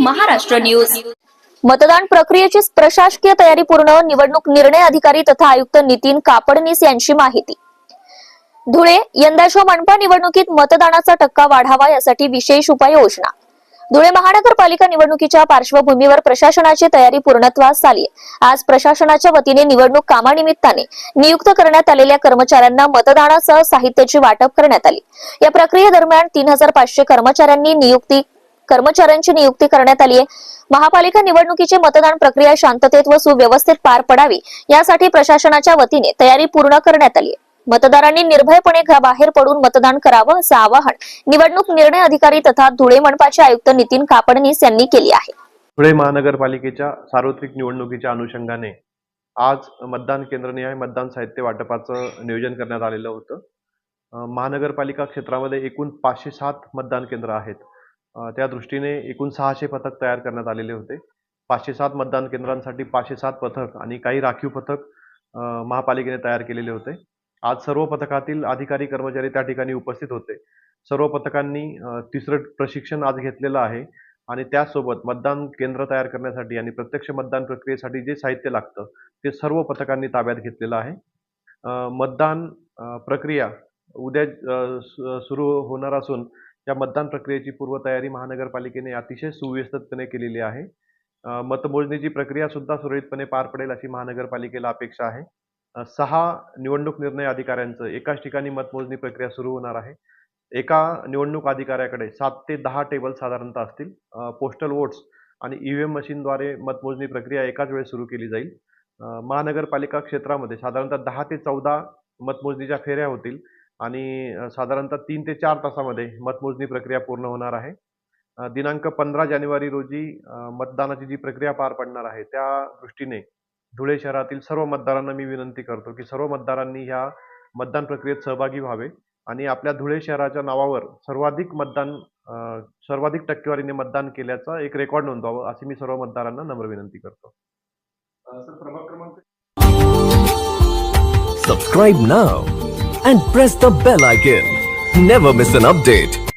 Maharashtra news. मतदान प्रक्रियेची प्रशासकीय तयारी पूर्ण, निवडणूक निर्णय अधिकारी तथा आयुक्त नितीन कापडनीस यांची माहिती। धुळे, यंदाच्या मनपा निवडणुकीत मतदानाचा टक्का वाढावा यासाठी विशेष उपाययोजना। धुळे महानगरपालिका निवडणुकीच्या पार्श्वभूमीवर प्रशासनाची तयारी पूर्णत्वास आली आहे। आज प्रशासनाच्या वतीने निवडणूक कामानिमित्ताने नियुक्त करण्यात आलेल्या कर्मचाऱ्यांना मतदानासह साहित्याची वाटप करण्यात आली। या प्रक्रियेदरम्यान 3500 कर्मचाऱ्यांची नियुक्ती करण्यात आली आहे। महापालिका निवडणुकीची मतदान प्रक्रिया शांततेत व सुव्यवस्थित पार पडावी यासाठी प्रशासनाच्या वतीने तयारी पूर्ण करण्यात आली आहे। मतदारांनी निर्भयपणे घराबाहेर पडून मतदान करावं असं आवाहन निवडणूक निर्णय अधिकारी तथा धुळे मनपाचे आयुक्त नितीन कापडनीस यांनी केले आहे। धुळे महानगरपालिकेच्या सार्वत्रिक निवडणुकीच्या अनुषंगाने आज मतदान केंद्रनिहाय मतदान साहित्य वाटपाचं नियोजन करण्यात आलेलं होतं। महानगरपालिका क्षेत्रामध्ये एकूण 507 मतदान केंद्र आहेत। त्या दृष्टीने एकूण 600 पथक तयार करण्यात आलेले होते। 507 मतदान केंद्रांसाठी 507 पथक आणि काही राखीव पथक महापालिकेने तयार केलेले होते। आज सर्व पथकातील अधिकारी कर्मचारी त्या ठिकाणी उपस्थित होते। सर्व पथकांनी तिसरं प्रशिक्षण आज घेतलेलं आहे आणि त्यासोबत मतदान केंद्र तयार करण्यासाठी आणि प्रत्यक्ष मतदान प्रक्रियेसाठी जे साहित्य लागतं ते सर्व पथकांनी ताब्यात घेतलेलं आहे। मतदान प्रक्रिया उद्या सुरू होणार असून या मतदान प्रक्रियेची पूर्वतयारी महानगरपालिकेने अतिशय सुव्यवस्थितपणे केलेली आहे। मतमोजणीची प्रक्रिया सुद्धा सुरळीतपणे पार पडेल अशी महानगरपालिकेला अपेक्षा आहे। 6 निवडणूक निर्णय अधिकाऱ्यांचं एकाच ठिकाणी मतमोजणी प्रक्रिया सुरू होणार आहे। एका निवडणूक अधिकाऱ्याकडे 7 ते 10 टेबल साधारणतः असतील। पोस्टल वोट्स आणि ईव्हीएम मशीनद्वारे मतमोजणी प्रक्रिया एकाच वेळी सुरू केली जाईल। महानगरपालिका क्षेत्रामध्ये साधारणतः 10 ते 14 मतमोजणीच्या फेऱ्या होतील आणि साधारणतः 3 ते 4 तासामध्ये मतमोजणी प्रक्रिया पूर्ण होणार आहे। दिनांक 15 जानेवारी रोजी मतदानाची जी प्रक्रिया पार पडणार आहे त्या दृष्टीने धुळे शहरातील सर्व मतदारांना मी विनंती करतो की सर्व मतदारांनी ह्या मतदान प्रक्रियेत सहभागी व्हावे आणि आपल्या धुळे शहराच्या नावावर सर्वाधिक टक्केवारीने मतदान केल्याचा एक रेकॉर्ड नोंदवावा अशी मी सर्व मतदारांना नम्र विनंती करतो। Subscribe now and press the bell icon. Never miss an update.